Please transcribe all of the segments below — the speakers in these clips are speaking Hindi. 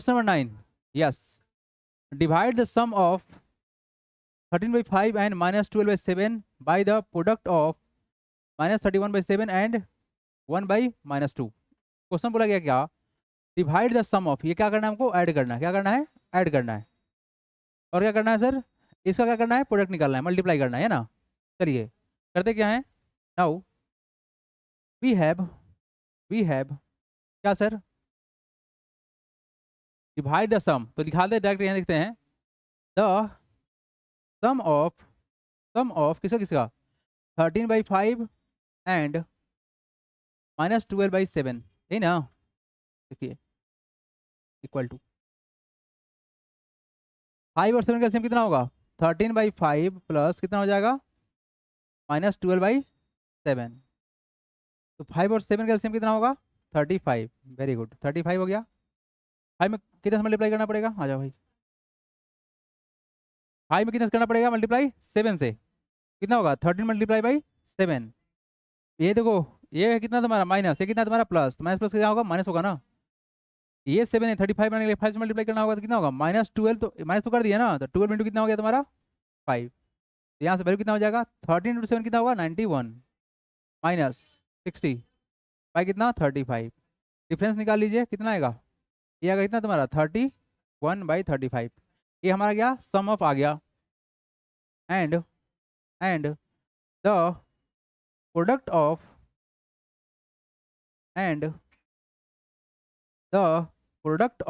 Question number 9, yes, divide the sum of 13/5 and -12/7 by the product of -31/7 and 1/-2। Question बोला गया क्या, डिवाइड द सम ऑफ, ये क्या करना है हमको, ऐड करना है। क्या करना है, ऐड करना है। और क्या करना है सर, इसका क्या करना है, प्रोडक्ट निकालना है, मल्टीप्लाई करना है ना। चलिए करते क्या है, नाउ वी हैव क्या सर, डिवाइड द सम, तो लिखा दे डायरेक्ट, यहाँ देखते हैं, द सम ऑफ किसका किसका, 13/5 एंड -12/7, है ना। देखिए इक्वल टू 5 और 7 का एलसीएम कितना होगा, 13/5 प्लस कितना हो जाएगा, -12/7। तो 5 और 7 का एलसीएम कितना होगा, 35। वेरी गुड, 35 हो गया। 5 में कितने से मल्टीप्लाई करना पड़ेगा, आ जाओ भाई। 5 में कितने से करना पड़ेगा मल्टीप्लाई, 7 से। कितना होगा, 13 × 7। ये देखो, ये है कितना तुम्हारा माइनस, ये कितना तुम्हारा प्लस, तो माइनस प्लस क्या होगा, माइनस होगा ना। ये 7 है, 35 बनाने के लिए 5 से मल्टीप्लाई करना होगा, तो कितना होगा, -12। तो माइनस तो कर दिया ना, तो 12 इंटू कितना हो गया तुम्हारा, 5। यहाँ से वैल्यू कितना हो जाएगा, 13 × 7 कितना होगा, 91 -60 बाई कितना, 35। डिफरेंस निकाल लीजिए, कितना आएगा, ये आएगा कितना तुम्हारा, 31/35। ये हमारा क्या, सम ऑफ आ गया। And the product of and the product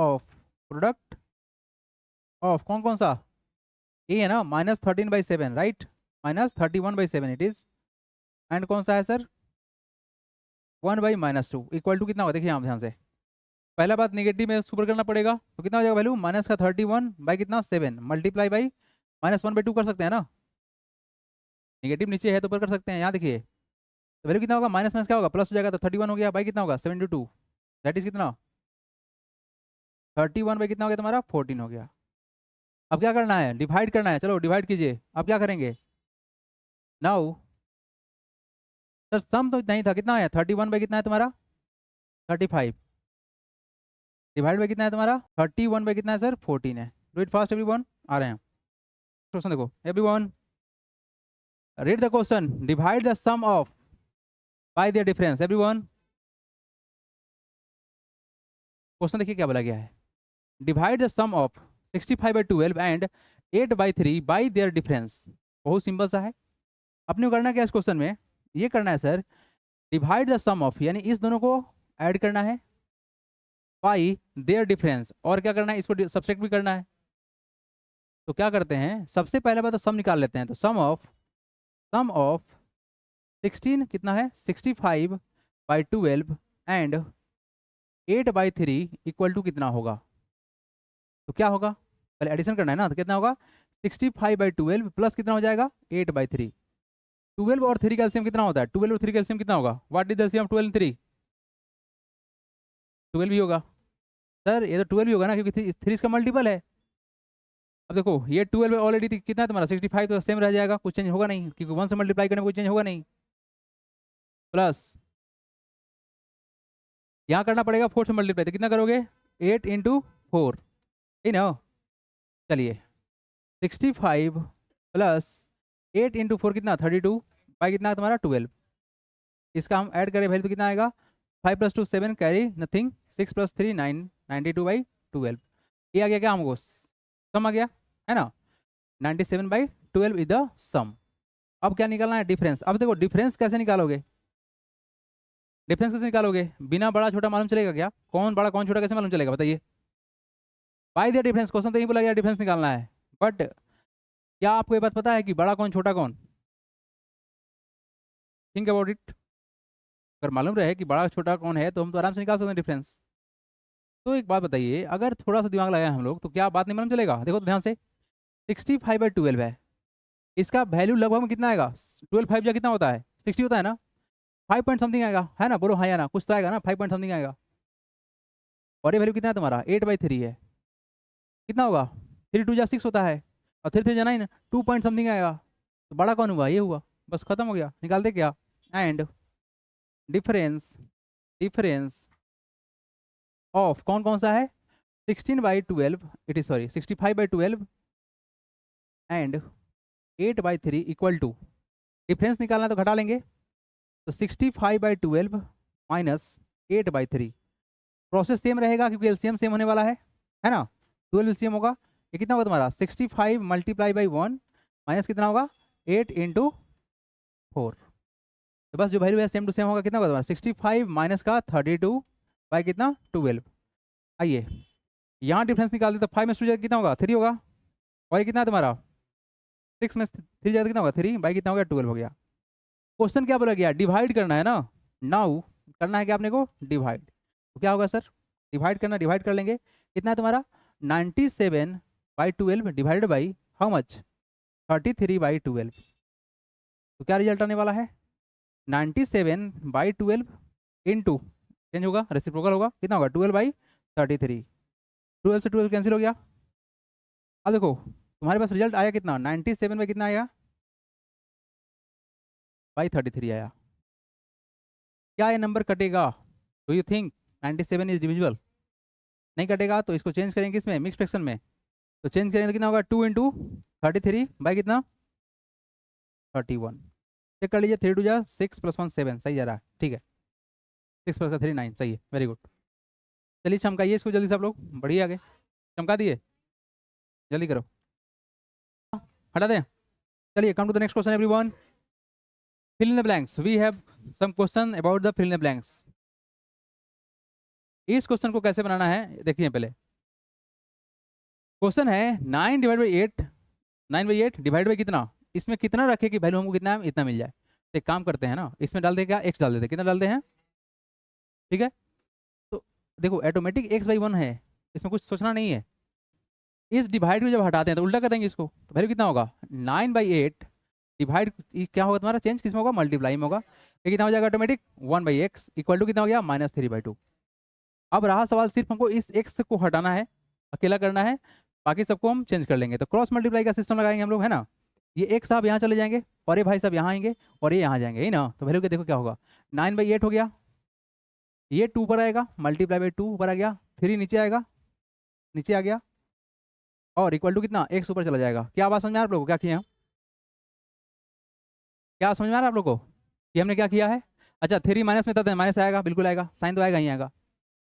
of कौन कौन सा, ये है ना, -13/7, राइट, -31/7 इट इज। एंड कौन सा है सर, 1/-2 इक्वल टू कितना होगा, देखिए यहाँ ध्यान से, पहला बात निगेटिव में सुपर करना पड़ेगा, तो कितना हो जाएगा वैल्यू, माइनस का 31 बाई कितना 7 मल्टीप्लाई बाई -1/2 कर सकते हैं ना। निगेटिव नीचे है तो ऊपर कर सकते हैं, यहाँ देखिए, तो वैल्यू कितना होगा, माइनस माइनस क्या होगा, प्लस हो जाएगा, तो 31 हो गया, बाई कितना होगा 72, दैट इज कितना, 31 बाई कितना हो गया तुम्हारा 14 हो गया। अब क्या करना है, डिवाइड करना है, चलो डिवाइड कीजिए। अब क्या करेंगे, नाउ सर सम तो नहीं था, कितना है 31 बाई कितना है तुम्हारा 35, डिवाइड बाई कितना है तुम्हारा 31 बाई कितना है सर 14 है। डू इट फास्ट एवरीवन, आ रहे हैं क्वेश्चन देखो, everyone read the question, divide the sum of by their difference, everyone. Question देखिए क्या बोला गया है, divide the sum of 65/12 and 8/3 by their difference. बहुत सिंपल सा है, अपने को करना क्या है इस क्वेश्चन में, ये करना है sir, divide the sum of, यानी इस दोनों को ऐड करना है, बाई देयर डिफरेंस, और क्या करना है, इसको सब्सट्रैक्ट भी करना है। तो क्या करते हैं, सबसे पहले बात तो सम निकाल लेते हैं, तो सम ऑफ 16 कितना है 65/12 एंड 8/3 इक्वल टू कितना होगा, तो क्या होगा, पहले एडिशन करना है ना, तो कितना होगा 65/12 प्लस कितना हो जाएगा 8/3। 12 और 3 का एलसीएम कितना होता है, 12 और 3 का एलसीएम कितना होगा, what is the LCM of 12 and 3, 12 ही होगा। सर ये तो 12 ही होगा ना, क्योंकि 3 इसका मल्टीपल है। अब देखो ये 12 ऑलरेडी कितना है तुम्हारा 65, तो सेम रह जाएगा, कुछ चेंज होगा नहीं, क्योंकि 1 से मल्टीप्लाई करने में कोई चेंज होगा नहीं। प्लस यहाँ करना पड़ेगा 4 से मल्टीप्लाई, तो कितना करोगे 8 × 4, ठीक ना। चलिए 65 प्लस 8 × 4 कितना 32 बाई कितना तुम्हारा 12। इसका हम ऐड करें वैल्यू तो कितना आएगा, 5 + 2 7 कैरी नथिंग, 6 + 3 9, 92/12। ये आ गया क्या हमको, सम आ गया है ना, 97/12 इज द सम। अब क्या निकालना है, डिफरेंस। अब देखो डिफरेंस कैसे निकालोगे, डिफरेंस कैसे निकालोगे, बिना बड़ा छोटा मालूम चलेगा क्या, कौन बड़ा कौन छोटा कैसे मालूम चलेगा बताइए। बाय द डिफरेंस, क्वेश्चन तो यही बोला गया डिफरेंस निकालना है, बट क्या आपको ये बात पता है कि बड़ा कौन छोटा कौन, थिंक अबाउट इट। अगर मालूम रहे कि बड़ा छोटा कौन है तो हम तो आराम से निकाल सकते हैं डिफरेंस। तो एक बात बताइए, अगर थोड़ा सा दिमाग लगाए हम लोग तो क्या बात नहीं मालूम चलेगा। देखो तो ध्यान से, 65/12 है, इसका वैल्यू लगभग में कितना आएगा, 12 5 जा कितना होता है 60 होता है ना, 5 पॉइंट समथिंग आएगा, है ना, बोलो हाँ या ना, कुछ तो आएगा ना, 5 पॉइंट समथिंग आएगा। और ये वैल्यू कितना है तुम्हारा 8/3 है, कितना होगा 3 2 जा 6 होता है, और 3 3 जा 9, 2 पॉइंट समथिंग आएगा। तो बड़ा कौन हुआ, ये हुआ, बस खत्म हो गया, निकालते क्या। एंड डिफरेंस ऑफ कौन कौन सा है, 16/12 it is sorry 65/12 and 8/3 equal to, difference निकालना तो घटा लेंगे, तो 65/12 माइनस 8/3। प्रोसेस सेम रहेगा क्योंकि एलसीएम सेम होने वाला है ना, 12 एलसीएम होगा। ये कितना होगा तुम्हारा 65 मल्टीप्लाई बाई 1 माइनस कितना होगा 8 इंटू 4। तो बस जो वैल्यू है सेम टू सेम होगा, कितना होगा तुम्हारा 65 माइनस का 32 बाई कितना 12। आइए यहाँ डिफरेंस निकाल दे तो 5 में 2 कितना होगा 3 होगा, और ये कितना है तुम्हारा 6 में 3 कितना होगा 3 बाई कितना हो गया 12 हो गया। क्वेश्चन क्या बोला गया, डिवाइड करना है ना, नाउ करना है क्या आपने को डिवाइड, तो क्या होगा सर डिवाइड करना, डिवाइड कर लेंगे, कितना है तुम्हारा 97/12 डिवाइडेड बाई हाउ मच 33/12। तो क्या रिजल्ट आने वाला है 97/12 इंटू चेंज होगा रेसिप्रोकल होगा, कितना होगा 12/33। 12 से 12 कैंसिल हो गया। अब देखो तुम्हारे पास रिजल्ट आया कितना 97 में कितना आया बाई 33 आया। क्या ये नंबर कटेगा, do you think 97 is divisible? नहीं कटेगा, तो इसको चेंज करेंगे इसमें मिक्स फ्रैक्शन में, तो चेंज करेंगे तो कितना होगा 2 इंटू 33 बाई कितना 31। चेक कर लीजिए 3 2 जा 6 + 1 7 सही जा रहा है, ठीक है 6 + 3 9 सही है, वेरी गुड। चलिए चमकाइए इसको जल्दी से आप लोग, बढ़िया आगे चमका दिए, जल्दी करो हटा दें। चलिए come to the next question everyone, fill in the blanks, we have some question about the fill in the blanks। इस क्वेश्चन को कैसे बनाना है देखिए पहले, क्वेश्चन है 9 डिवाइड बाई 8, 9/8 डिवाइड बाई कितना, इसमें कितना रखे कि वैल्यू हमको कितना है इतना मिल जाए। तो एक काम करते हैं ना, इसमें डाल दे क्या x डाल देते, कितना डालते हैं, ठीक है। तो देखो ऑटोमेटिक x/1 है, इसमें कुछ सोचना नहीं है। इस डिवाइड को जब हटाते हैं तो उल्टा करेंगे इसको, तो वैल्यू कितना होगा 9/8 डिवाइड क्या होगा तुम्हारा चेंज किसमें होगा मल्टीप्लाई में होगा, ये कितना हो जाएगा ऑटोमेटिक 1/x इक्वल टू कितना हो गया -3/2। अब रहा सवाल सिर्फ हमको इस x को हटाना है, अकेला करना है, बाकी सबको हम चेंज कर लेंगे। तो क्रॉस मल्टीप्लाई का सिस्टम लगाएंगे हम लोग, है ना। ये एक साहब यहाँ चले जाएंगे और ये भाई साहब यहाँ आएंगे और ये यहाँ जाएंगे, ही ना। तो वैल्यू के देखो क्या होगा 9/8 हो गया, ये 2 पर आएगा मल्टीप्लाई बाई 2 ऊपर आ गया, 3 नीचे आएगा, नीचे आ गया, और इक्वल टू कितना x ऊपर चला जाएगा। क्या बात समझ में आ रहा है आप लोगों को, क्या किया, क्या समझ में आ रहा है आप लोगों को कि हमने क्या किया है। अच्छा 3 माइनस में तब माइनस आएगा, बिल्कुल आएगा, साइन तो आएगा ही आएगा,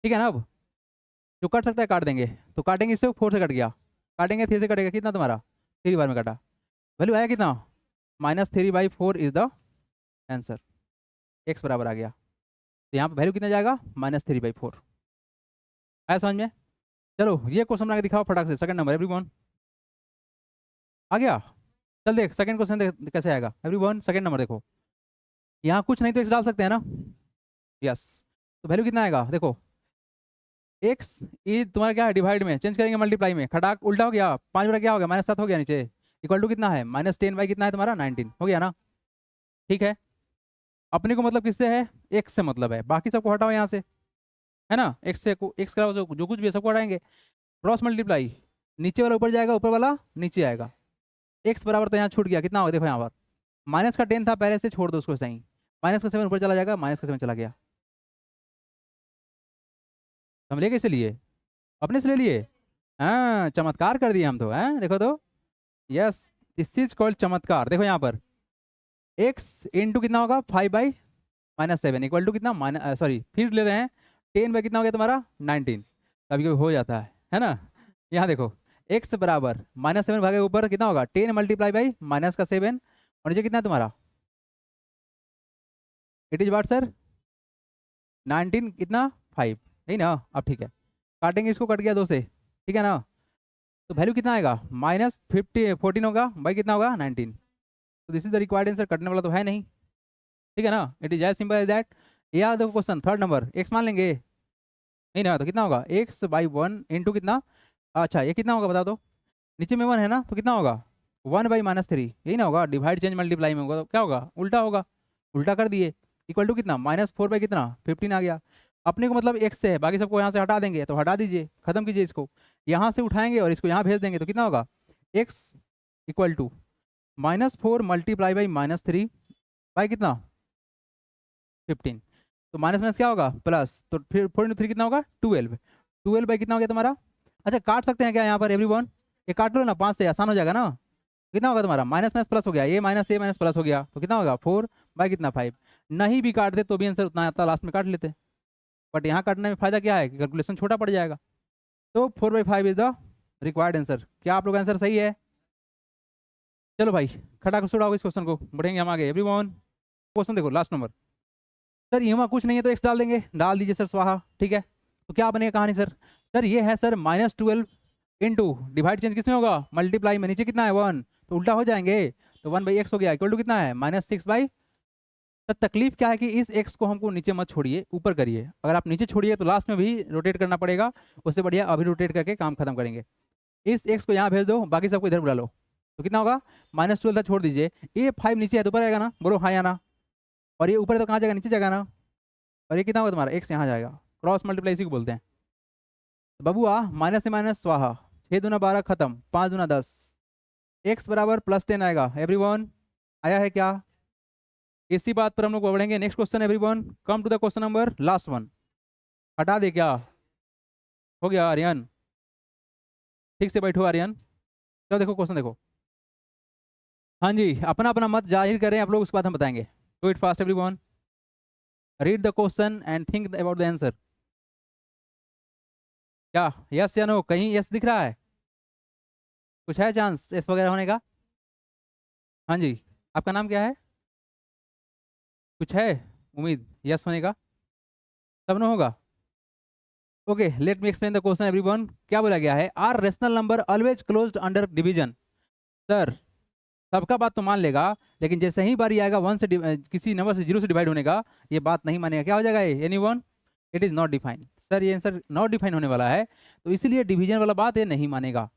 ठीक है ना। अब जो कट सकता है काट देंगे, तो काटेंगे इससे 4 से कट गया, काटेंगे 3 से कटेगा, कितना तुम्हारा 3 बार में कटा, वैल्यू आया कितना -3/4 इज द आंसर, x बराबर आ गया। तो यहाँ पे वैल्यू कितना जाएगा -3/4। आया समझ में। चलो ये क्वेश्चन बना के दिखाओ फटाक से, सेकंड नंबर एवरीवन आ गया। चल देख सेकंड क्वेश्चन देख कैसे आएगा एवरीवन। सेकंड नंबर देखो, यहाँ कुछ नहीं तो x डाल सकते हैं ना, यस। तो वैल्यू कितना आएगा देखो, x ये तुम्हारा क्या है डिवाइड में, चेंज करेंगे मल्टीप्लाई में, खटाक उल्टा हो गया, 5 बटा क्या हो गया -7 हो गया नीचे, इक्वल टू कितना है -10 बाई कितना है तुम्हारा 19 हो गया ना, ठीक है। अपने को मतलब किससे है, x से मतलब है, बाकी सबको हटाओ यहाँ से, है ना। x से x का जो कुछ भी है सबको हटाएंगे, क्रॉस मल्टीप्लाई, नीचे वाला ऊपर जाएगा, ऊपर वाला नीचे आएगा, x बराबर तो यहाँ छूट गया, कितना होगा देखो यहाँ पर माइनस का 10 था पहले से, छोड़ दो उसको सही, माइनस का 7 ऊपर चला जाएगा, माइनस का 7 चला गया। हम ले कैसे लिए, अपने से ले लिए, हाँ चमत्कार कर दिए हम तो, हैं देखो तो, यस दिस इज कॉल्ड चमत्कार। देखो यहाँ पर x इंटू कितना होगा 5/-7 इक्वल टू कितना सॉरी फिर ले रहे हैं 10 बाई कितना हो गया तुम्हारा 19, कभी कभी हो जाता है ना। यहाँ देखो x बराबर -7 भागे ऊपर कितना होगा 10 मल्टीप्लाई बाई -7 और नीचे कितना है तुम्हारा, इट इज वाट सर 19 कितना 5, यही ना। अब ठीक है काटेंगे इसको, कट गया 2 से, ठीक है ना। तो वैल्यू कितना आएगा -14 होगा भाई कितना होगा 19। तो this is the required answer, कटने वाला तो है नहीं, ठीक है ना। It is as simple as that. या देखो क्वेश्चन थर्ड नंबर x मान लेंगे, नहीं ना, तो कितना होगा x/1 इंटू कितना, अच्छा ये कितना होगा बता दो, नीचे में 1 है ना, तो कितना होगा 1/-3, यही ना होगा, डिवाइड चेंज मल्टीप्लाई में होगा, तो क्या होगा उल्टा होगा, उल्टा कर दिए, इक्वल टू कितना -4 बाई कितना 15 आ गया। अपने को मतलब x से है, बाकी सबको यहाँ से हटा देंगे, तो हटा दीजिए, खत्म कीजिए इसको, यहाँ से उठाएंगे और इसको यहाँ भेज देंगे, तो कितना होगा x equal to -4 multiply by -3 by कितना 15, तो माइनस माइनस क्या होगा प्लस, तो फिर 4 × 3 कितना होगा 12, 12 बाई कितना हो गया तुम्हारा अच्छा काट सकते हैं क्या यहाँ पर एवरीवन? ये काट लो ना, 5 से आसान हो जाएगा ना। कितना होगा तुम्हारा? माइनस माइनस प्लस हो गया, ये माइनस प्लस हो गया, तो कितना होगा 4 बाई कितना 5। नहीं भी काटते तो भी आंसर उतना आता, लास्ट में काट लेते। बट यहाँ काटने में फायदा क्या है कि कैलकुलेशन छोटा पड़ जाएगा। तो 4/5 इज द रिक्वायर्ड आंसर। क्या आप लोग आंसर सही है? चलो भाई खटा कर सुड़ाओ इस क्वेश्चन को, बढ़ेंगे हम आगे एवरीवन। क्वेश्चन देखो लास्ट नंबर। सर यहाँ कुछ नहीं है तो एक्स डाल देंगे, डाल दीजिए सर स्वाहा, ठीक है। तो क्या बनेगा कहानी सर? सर ये है सर -12 इंटू डिवाइड चेंज किसमें होगा? मल्टीप्लाई में। नीचे कितना है 1, तो उल्टा हो जाएंगे, तो 1/x हो गया इक्वल टू कितना है -6/। सर तकलीफ क्या है कि इस x को हमको नीचे मत छोड़िए, ऊपर करिए। अगर आप नीचे छोड़िए तो लास्ट में भी रोटेट करना पड़ेगा, उससे बढ़िया अभी रोटेट करके काम खत्म करेंगे। इस x को यहाँ भेज दो, बाकी सबको इधर बुला लो, तो कितना होगा? -12 था, छोड़ दीजिए। ये 5 नीचे है तो ऊपर आएगा ना, बोलो हाँ या ना। और ये ऊपर है तो कहाँ जाएगा? नीचे जाएगा ना। और ये कितना होगा तुम्हारा? x यहाँ जाएगा, क्रॉस मल्टीप्लाई इसी को बोलते हैं। तो बबुआ माइनस से माइनस स्वाहा, 6 दूना 12 खत्म, 5 दूना 10, x बराबर +10 आएगा एवरीवन। आया है क्या? इसी बात पर हम लोग बढ़ेंगे next question everyone. Come to the question number last one. हटा दे क्या? हो गया आर्यन? ठीक से बैठो आर्यन। चलो देखो क्वेश्चन देखो। हाँ जी, अपना अपना मत जाहिर करें आप लोग, उसके बाद हम बताएंगे। Do it fast everyone, read the question and think about the answer. क्या यस या नो? कहीं यस दिख रहा है? कुछ है चांस यस वगैरह होने का? हाँ जी, आपका नाम क्या है? कुछ है उम्मीद यस होने का? तब ना होगा। Okay let me explain the question everyone. क्या बोला गया है? Are rational number always closed under division. Sir सबका बात तो मान लेगा, लेकिन जैसे ही बारी आएगा वन से किसी नंबर से 0 से डिवाइड होने का, ये बात नहीं मानेगा। क्या हो जाएगा ये? Anyone? It is not defined. Sir ये आंसर नॉट डिफाइन होने वाला है, तो इसीलिए डिवीजन वाला बात ये नहीं मानेगा।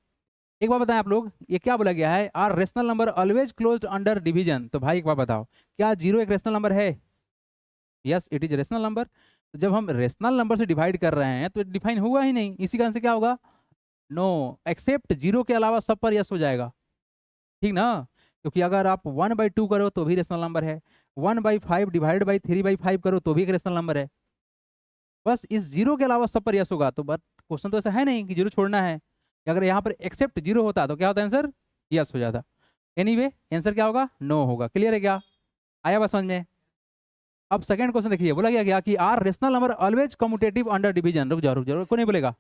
एक बार बताएं आप लोग, ये क्या बोला गया है? Are rational number always closed under division. तो भाई एक बार बताओ, क्या 0 एक रेशनल नंबर है? Yes it is rational number. तो जब हम रेशनल नंबर से डिवाइड कर रहे हैं तो डिफाइन होगा ही नहीं, इसी कारण से क्या होगा? नो, एक्सेप्ट 0 के अलावा सब पर यस हो जाएगा, ठीक ना। क्योंकि अगर आप 1/2 करो तो भी रेशनल नंबर है, 1/5 डिवाइड बाई 3/5 करो तो भी एक रेशनल नंबर है। बस इस 0 के अलावा सब पर यस होगा। तो बट क्वेश्चन तो ऐसा है नहीं कि 0 छोड़ना है। अगर यहाँ पर एक्सेप्ट 0 होता तो क्या होता आंसर? यस हो जाता। एनीवे आंसर क्या होगा? नो होगा। क्लियर है क्या? आया बात समझ में? अब सेकंड क्वेश्चन देखिए, बोला गया क्या कि are rational number always commutative under division. रुक जाओ कोई नहीं बोलेगा,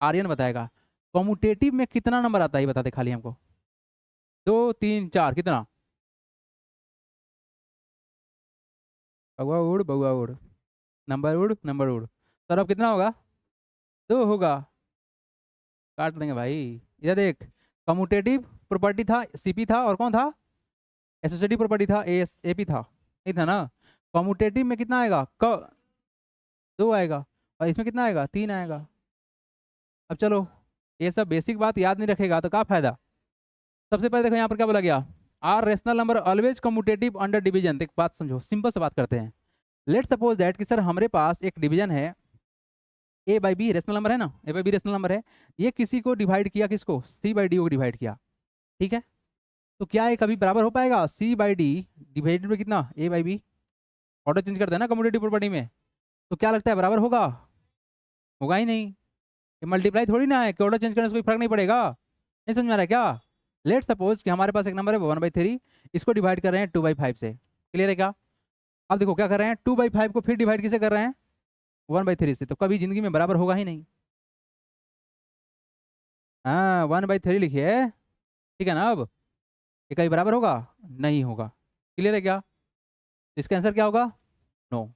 आर्यन बताएगा। कम्यूटेटिव में कितना नंबर आता है बताते खाली हमको? 2 3 4 कितना? बउआ उड़, नंबर उड़। सर अब कितना होगा? 2 होगा। काट देंगे भाई। इधर देख, कम्यूटेटिव प्रॉपर्टी था, सीपी था, और कौन था? एसोसिएटिव प्रॉपर्टी था, एस एपी था, नहीं था ना। कम्यूटेटिव में कितना आएगा? 2 आएगा, और इसमें कितना आएगा? 3 आएगा। अब चलो, ये सब बेसिक बात याद नहीं रखेगा तो क्या फायदा। सबसे पहले देखो यहाँ पर क्या बोला गया? Are rational number always commutative under division. एक बात समझो, सिंपल से बात करते हैं। लेट सपोज दैट कि सर हमारे पास एक डिवीजन है, A/B रेशनल नंबर है ना, A/B रेशनल नंबर है। ये किसी को डिवाइड किया, किसको? C/D को डिवाइड किया, ठीक है। तो क्या ये कभी बराबर हो पाएगा? C/D डिवाइडेड बाई कितना? A/B। ऑर्डर चेंज करते हैं ना कम्यूटेटिव प्रॉपर्टी में, तो क्या लगता है बराबर होगा? होगा ही नहीं। ये मल्टीप्लाई थोड़ी ना है कि ऑर्डर चेंज करने से कोई फर्क नहीं पड़ेगा। नहीं समझ में आ रहा है क्या? लेट सपोज कि हमारे पास एक नंबर है 1/3, इसको डिवाइड कर रहे हैं 2/5 से। क्लियर है क्या? अब देखो क्या कर रहे हैं, 2/5 को फिर डिवाइड किसे कर रहे हैं? 1/3 से। तो कभी जिंदगी में बराबर होगा ही नहीं। हाँ 1/3 लिखिए, ठीक है ना। अब ये कभी बराबर होगा? नहीं होगा। क्लियर है क्या? तो इसका आंसर क्या होगा? No.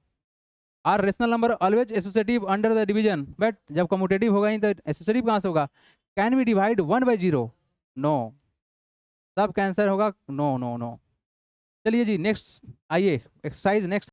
Are rational number always associative under the division, but जब कम्यूटेटिव होगा ही तो एसोसिएटिव कहाँ से होगा? Can we divide 1/0? नो। सब का आंसर होगा नो नो नो। चलिए जी नेक्स्ट, आइए एक्सरसाइज नेक्स्ट।